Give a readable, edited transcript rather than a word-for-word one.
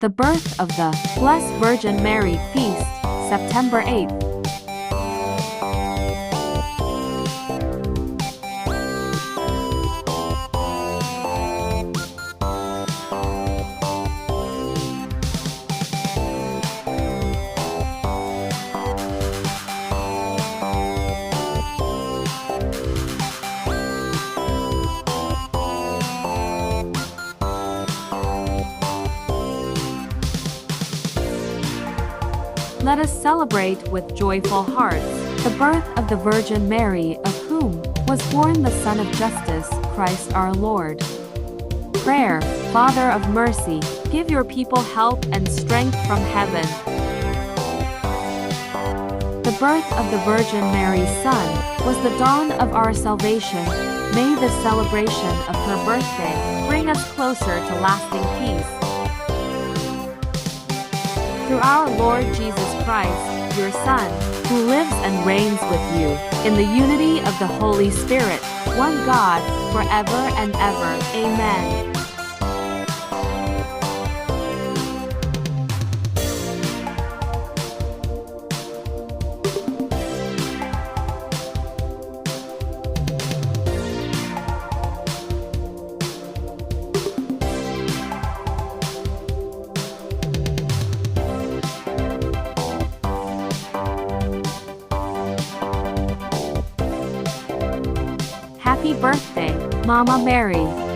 The birth of the Blessed Virgin Mary Feast, September 8th. Let us celebrate with joyful hearts the birth of the Virgin Mary, of whom was born the Son of Justice, Christ our Lord. Prayer. Father of mercy, give your people help and strength from heaven. The birth of the Virgin Mary's Son was the dawn of our salvation. May the celebration of her birthday bring us closer to lasting peace. Through our Lord Jesus Christ, your Son, who lives and reigns with you, in the unity of the Holy Spirit, one God, forever and ever. Amen. Happy birthday, Mama Mary.